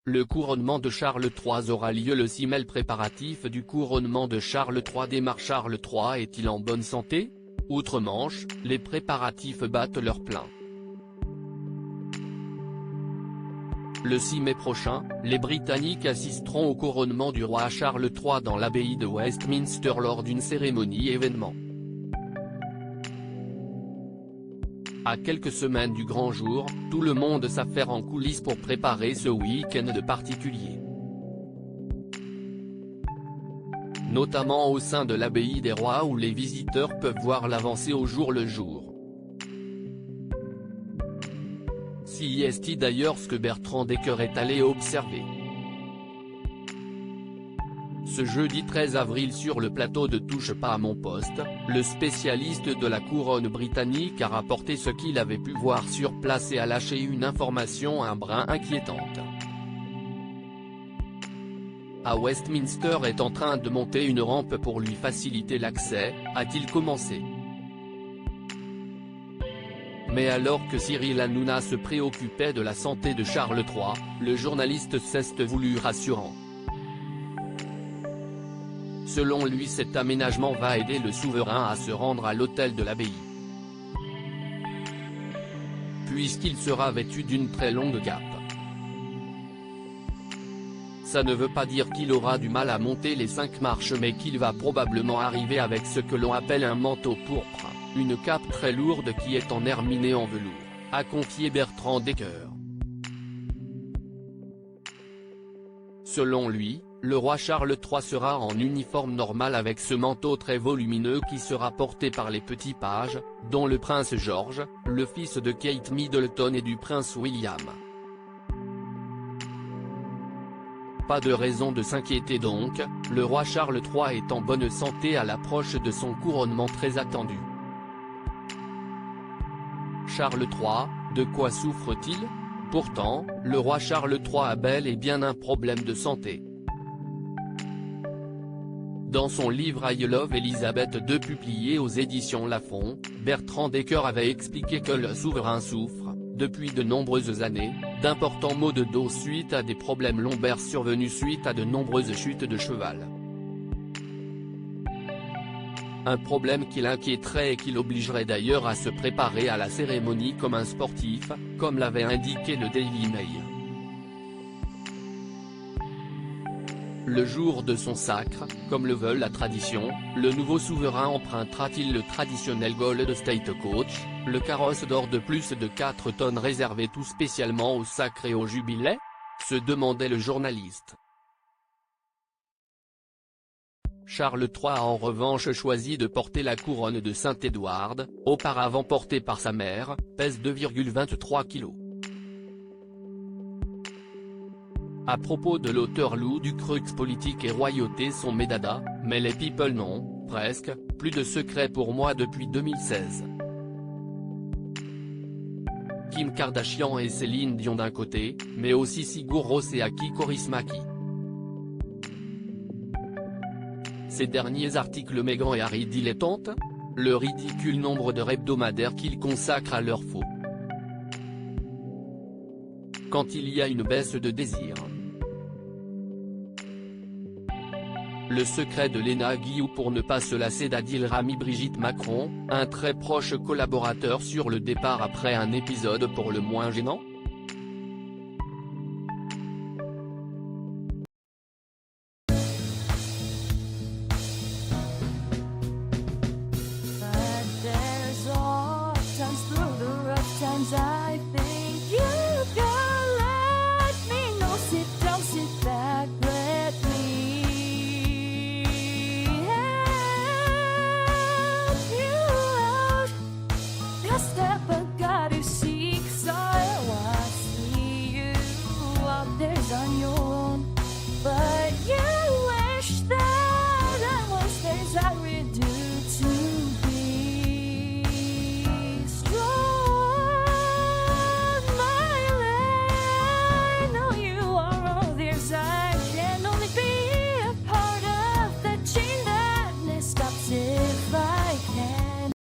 Le couronnement de Charles III aura lieu le 6 mai. Le préparatif du couronnement de Charles III démarre. Charles III est-il en bonne santé? Outre-Manche, les préparatifs battent leur plein. Le 6 mai prochain, les Britanniques assisteront au couronnement du roi Charles III dans l'abbaye de Westminster lors d'une cérémonie événement. À quelques semaines du grand jour, tout le monde s'affaire en coulisses pour préparer ce week-end de particulier. Notamment au sein de l'abbaye des rois où les visiteurs peuvent voir l'avancée au jour le jour. Si est d'ailleurs ce que Bertrand Decker est allé observer. Ce jeudi 13 avril sur le plateau de Touche pas à mon poste, le spécialiste de la couronne britannique a rapporté ce qu'il avait pu voir sur place et a lâché une information un brin inquiétante. À Westminster est en train de monter une rampe pour lui faciliter l'accès, a-t-il commencé. Mais alors que Cyril Hanouna se préoccupait de la santé de Charles III, le journaliste s'est voulu rassurant. Selon lui, cet aménagement va aider le souverain à se rendre à l'hôtel de l'abbaye, puisqu'il sera vêtu d'une très longue cape. Ça ne veut pas dire qu'il aura du mal à monter les 5 marches mais qu'il va probablement arriver avec ce que l'on appelle un manteau pourpre, une cape très lourde qui est en herminé en velours, a confié Bertrand Decker. Selon lui, le roi Charles III sera en uniforme normal avec ce manteau très volumineux qui sera porté par les petits pages, dont le prince George, le fils de Kate Middleton et du prince William. Pas de raison de s'inquiéter donc, le roi Charles III est en bonne santé à l'approche de son couronnement très attendu. Charles III, de quoi souffre-t-il? Pourtant, le roi Charles III a bel et bien un problème de santé. Dans son livre I Love Elizabeth II publié aux éditions Lafon, Bertrand Decker avait expliqué que le souverain souffre, depuis de nombreuses années, d'importants maux de dos suite à des problèmes lombaires survenus suite à de nombreuses chutes de cheval. Un problème qui l'inquiéterait et qui l'obligerait d'ailleurs à se préparer à la cérémonie comme un sportif, comme l'avait indiqué le Daily Mail. Le jour de son sacre, comme le veut la tradition, le nouveau souverain empruntera-t-il le traditionnel Gold State Coach, le carrosse d'or de plus de 4 tonnes réservé tout spécialement au sacre et au jubilé? Se demandait le journaliste. Charles III a en revanche choisi de porter la couronne de Saint-Édouard, auparavant portée par sa mère, pèse 2,23 kg. À propos de l'auteur Lou Ducrux, politique et royauté sont mes dadas, mais les people non, presque, plus de secret pour moi depuis 2016. Kim Kardashian et Céline Dion d'un côté, mais aussi Sigur Rós et Aki Kaurismäki. Ces derniers articles Meghan et Harry dilettantes? Le ridicule nombre d'heures hebdomadaires qu'ils consacrent à leur faux. Quand il y a une baisse de désir. Le secret de Léna Guillou pour ne pas se lasser d'Adil Rami. Brigitte Macron, un très proche collaborateur sur le départ après un épisode pour le moins gênant?